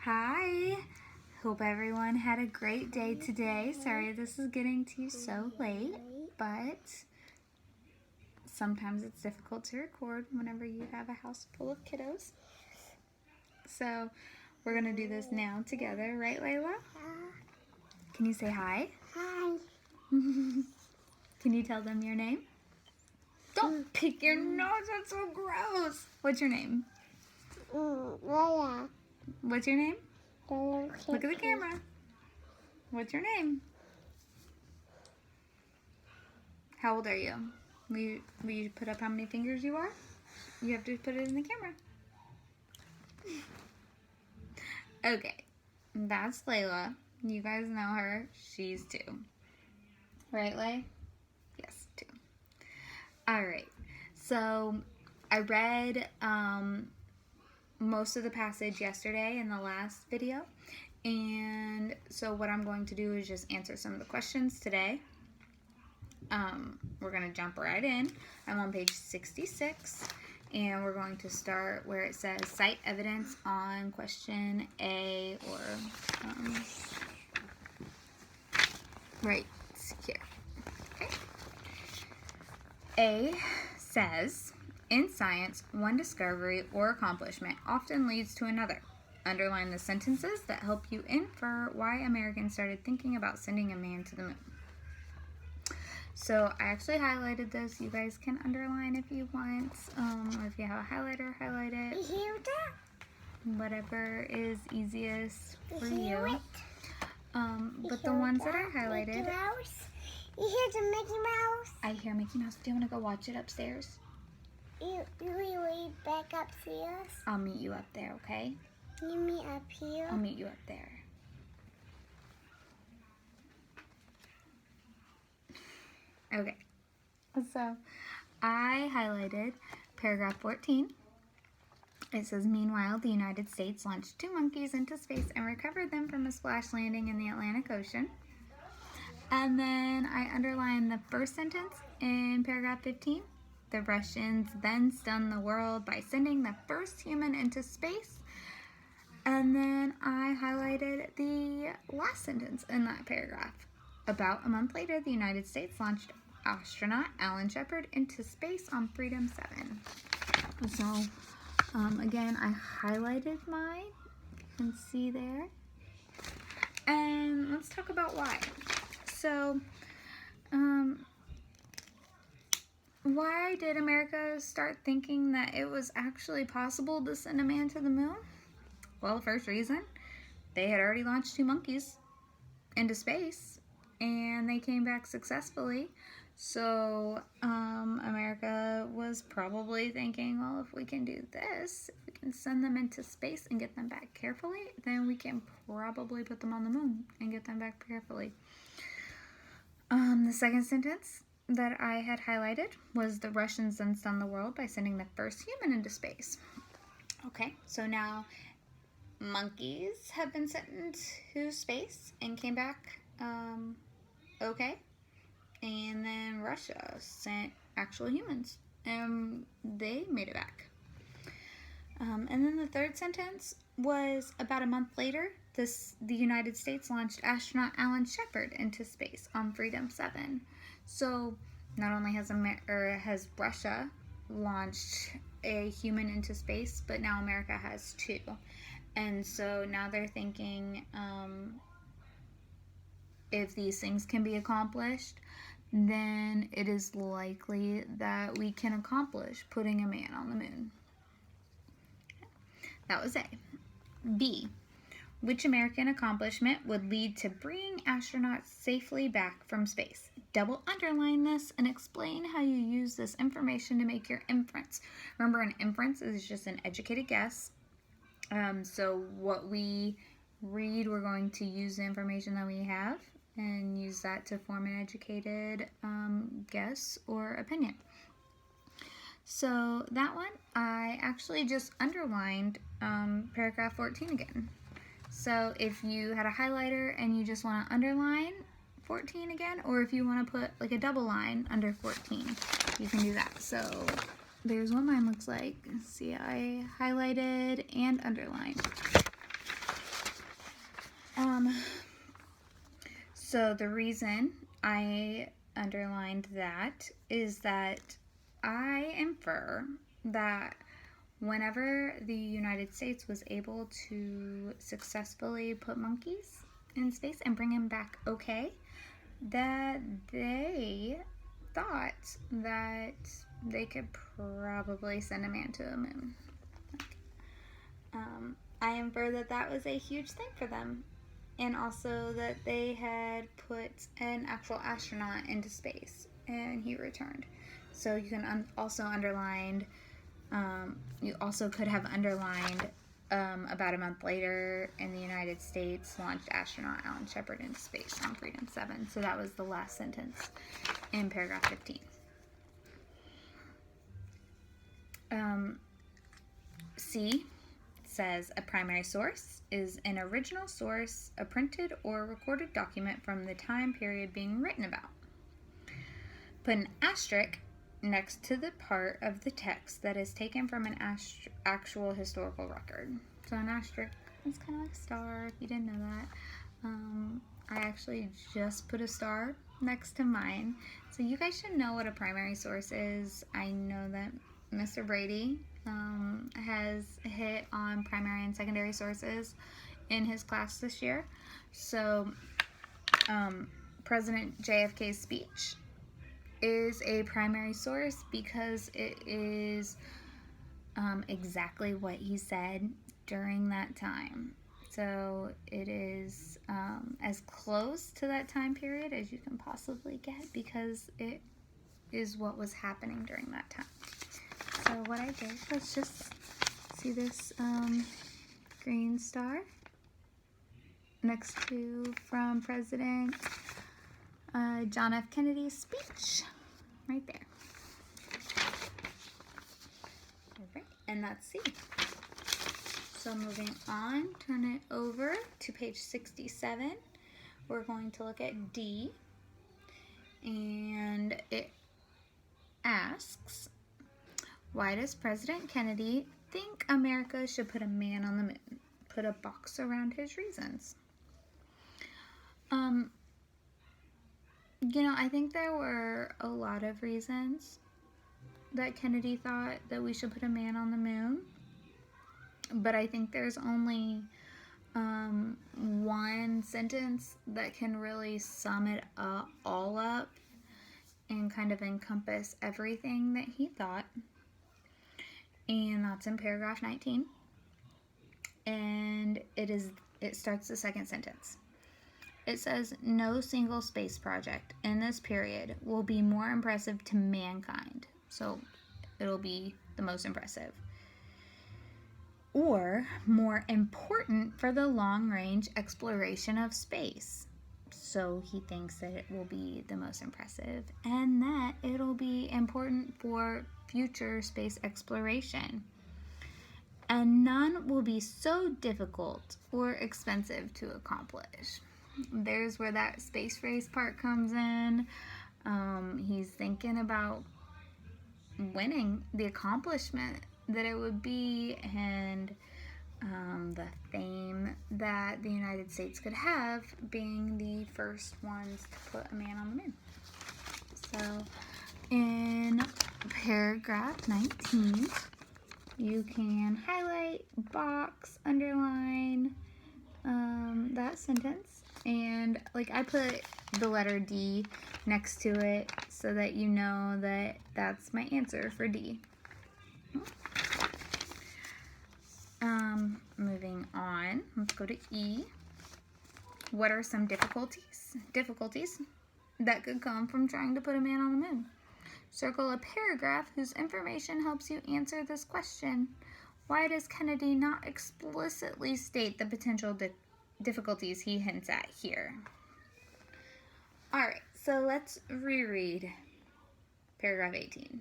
Hi, hope everyone had a great day today. Sorry this is getting to you so late, but sometimes it's difficult to record whenever you have a house full of kiddos. So we're going to do this now together, right Layla? Can you say hi? Hi. Can you tell them your name? Don't pick your nose, that's so gross. What's your name? Leia. What's your name? Look at the camera. What's your name? How old are you? Will you put up how many fingers you are? You have to put it in the camera. Okay, that's Layla. You guys know her. She's 2. Right, Lay? Yes, 2. Alright, so I read most of the passage yesterday in the last video, and so what I'm going to do is just answer some of the questions today. We're going to jump right in. I'm on page 66, and we're going to start where it says cite evidence on question A, or right here. Okay. A says, in science, one discovery or accomplishment often leads to another. Underline the sentences that help you infer why Americans started thinking about sending a man to the moon. So I actually highlighted this. You guys can underline if you want, or if you have a highlighter, highlight it. You hear that? Whatever is easiest for You hear you. it? But the ones that I highlighted. Mickey Mouse? You hear the Mickey Mouse? I hear Mickey Mouse. Do you want to go watch it upstairs? You way back upstairs? I'll meet you up there, okay? You meet up here? I'll meet you up there. Okay, so I highlighted paragraph 14. It says, meanwhile, the United States launched 2 monkeys into space and recovered them from a splash landing in the Atlantic Ocean. And then I underlined the first sentence in paragraph 15. The Russians then stunned the world by sending the first human into space. And then I highlighted the last sentence in that paragraph. About a month later, the United States launched astronaut Alan Shepard into space on Freedom 7. So, again, I highlighted mine. You can see there. And let's talk about why. So, why did America start thinking that it was actually possible to send a man to the moon? Well, the first reason, they had already launched 2 monkeys into space, and they came back successfully. So, America was probably thinking, well, if we can do this, if we can send them into space and get them back carefully, then we can probably put them on the moon and get them back carefully. The second sentence that I had highlighted was the Russians then stunned the world by sending the first human into space. Okay, so now monkeys have been sent into space and came back okay. And then Russia sent actual humans and they made it back. And then the third sentence was about a month later, the United States launched astronaut Alan Shepard into space on Freedom 7. So not only has Russia launched a human into space, but now America has 2. And so now they're thinking, if these things can be accomplished, then it is likely that we can accomplish putting a man on the moon. That was A. B. Which American accomplishment would lead to bringing astronauts safely back from space? Double underline this and explain how you use this information to make your inference. Remember, an inference is just an educated guess. So what we read, we're going to use the information that we have and use that to form an educated guess or opinion. So that one, I actually just underlined paragraph 14 again. So if you had a highlighter and you just want to underline 14 again, or if you want to put like a double line under 14, you can do that. So there's what mine looks like. See, I highlighted and underlined. So the reason I underlined that is that I infer that whenever the United States was able to successfully put monkeys in space and bring them back okay, that they thought that they could probably send a man to the moon. I infer that that was a huge thing for them, and also that they had put an actual astronaut into space and he returned. So you can also underline, you also could have underlined about a month later in the United States launched astronaut Alan Shepard into space on Freedom 7. So that was the last sentence in paragraph 15. C says a primary source is an original source, a printed or recorded document from the time period being written about. Put an asterisk next to the part of the text that is taken from an actual historical record. So an asterisk is kind of like a star, if you didn't know that. I actually just put a star next to mine. So you guys should know what a primary source is. I know that Mr. Brady has hit on primary and secondary sources in his class this year. So President JFK's speech is a primary source because it is exactly what he said during that time. So it is as close to that time period as you can possibly get because it is what was happening during that time. So what I did, let's just see this green star next to from President John F. Kennedy's speech, right there. All right, and that's C. So moving on, turn it over to page 67. We're going to look at D, and it asks, why does President Kennedy think America should put a man on the moon? Put a box around his reasons. I think there were a lot of reasons that Kennedy thought that we should put a man on the moon. But I think there's only one sentence that can really sum it all up and kind of encompass everything that he thought. And that's in paragraph 19. And it starts the second sentence. It says, no single space project in this period will be more impressive to mankind. So it'll be the most impressive. Or more important for the long-range exploration of space. So he thinks that it will be the most impressive and that it'll be important for future space exploration. And none will be so difficult or expensive to accomplish. There's where that space race part comes in. He's thinking about winning, the accomplishment that it would be, and the fame that the United States could have being the first ones to put a man on the moon. So in paragraph 19, you can highlight, box, underline that sentence, and like I put the letter D next to it so that you know that that's my answer for D. Moving on, let's go to E. What are some difficulties that could come from trying to put a man on the moon? Circle a paragraph whose information helps you answer this question. Why does Kennedy not explicitly state the potential difficulties he hints at here? Alright, so let's reread paragraph 18.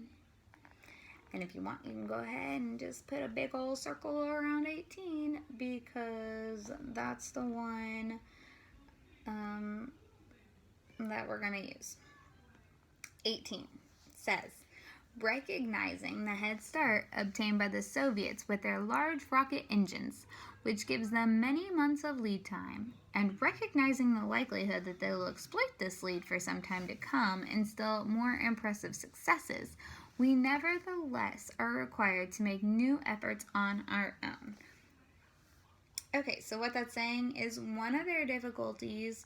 And if you want, you can go ahead and just put a big old circle around 18 because that's the one that we're going to use. 18 says, recognizing the head start obtained by the Soviets with their large rocket engines, which gives them many months of lead time, and recognizing the likelihood that they will exploit this lead for some time to come and still more impressive successes, we nevertheless are required to make new efforts on our own. Okay, so what that's saying is one of their difficulties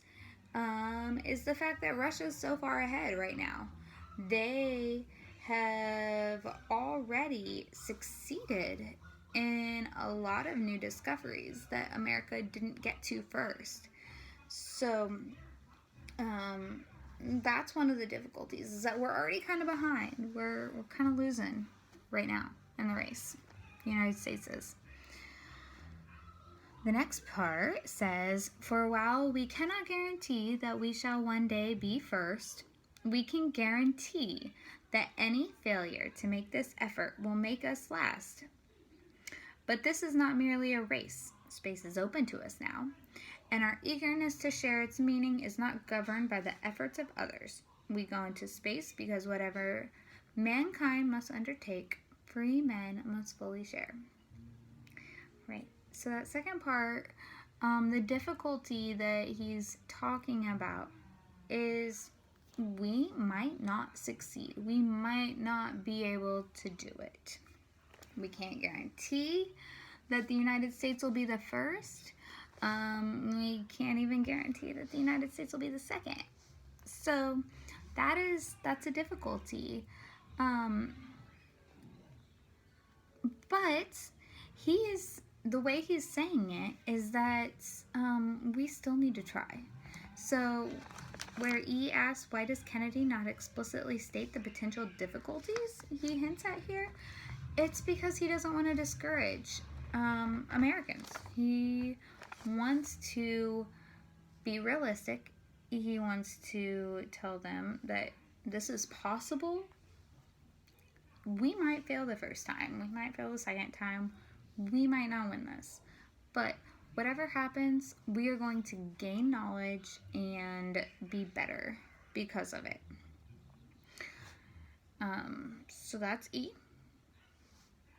is the fact that Russia's so far ahead right now. They have already succeeded in a lot of new discoveries that America didn't get to first. So that's one of the difficulties, is that we're already kind of behind. We're kind of losing right now in the race. The United States is. The next part says, for while we cannot guarantee that we shall one day be first, we can guarantee that any failure to make this effort will make us last. But this is not merely a race. Space is open to us now, and our eagerness to share its meaning is not governed by the efforts of others. We go into space because whatever mankind must undertake, free men must fully share. Right. So that second part, the difficulty that he's talking about is we might not succeed. We might not be able to do it. We can't guarantee that the United States will be the first. We can't even guarantee that the United States will be the second. So that's a difficulty. But the way he's saying it is that we still need to try. So where E asks, why does Kennedy not explicitly state the potential difficulties he hints at here? It's because he doesn't want to discourage Americans. He wants to be realistic. He wants to tell them that this is possible. We might fail the first time. We might fail the second time. We might not win this. But whatever happens, we are going to gain knowledge and be better because of it. So that's E.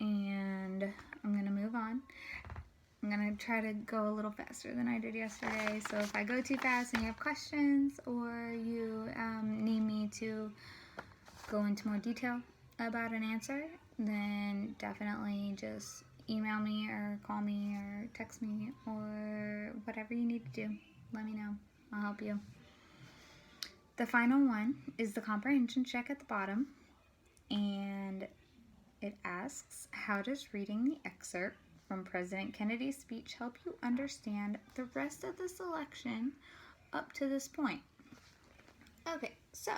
And I'm going to move on. I'm going to try to go a little faster than I did yesterday. So if I go too fast and you have questions, or you need me to go into more detail about an answer, then definitely just email me or call me or text me or whatever you need to do. Let me know. I'll help you. The final one is the comprehension check at the bottom, and it asks, how does reading the excerpt from President Kennedy's speech help you understand the rest of the selection up to this point? Okay, so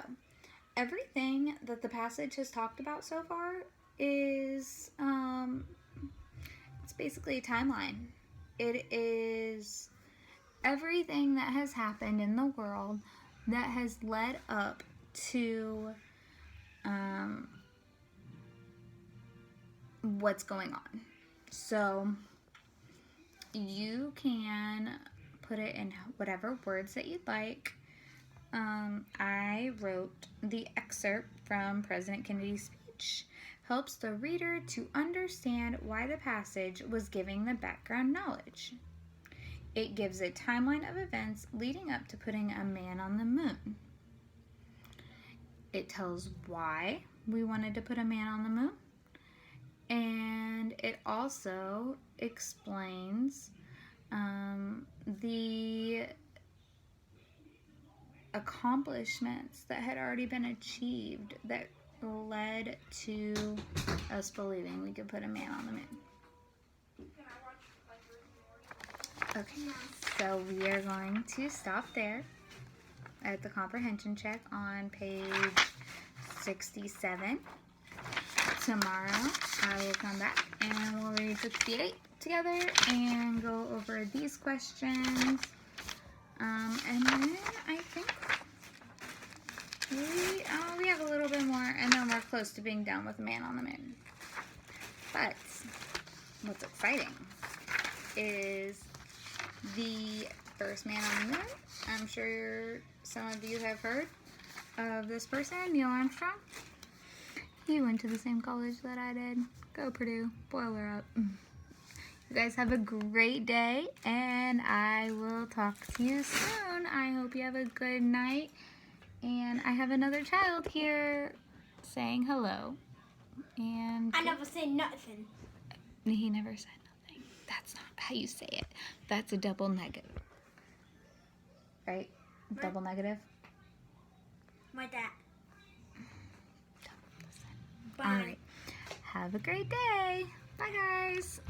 everything that the passage has talked about so far is it's basically a timeline. It is everything that has happened in the world that has led up to what's going on. So you can put it in whatever words that you'd like. I wrote the excerpt from President Kennedy's speech helps the reader to understand why the passage was giving the background knowledge. It gives a timeline of events leading up to putting a man on the moon. It tells why we wanted to put a man on the moon. And it also explains the accomplishments that had already been achieved that led to us believing we could put a man on the moon. Okay, so we are going to stop there at the comprehension check on page 67. Tomorrow I will come back and we'll read 68 together and go over these questions. And then I think we have a little bit more, and then we're close to being done with Man on the Moon. But what's exciting is the first man on the moon. I'm sure some of you have heard of this person, Neil Armstrong. You went to the same college that I did. Go Purdue. Boil her up. You guys have a great day, and I will talk to you soon. I hope you have a good night. And I have another child here saying hello. And I never said nothing. he never said nothing. That's not how you say it. That's a double negative. Right? What? Double negative? Like that. Don't listen. Bye. All right. Have a great day. Bye, guys.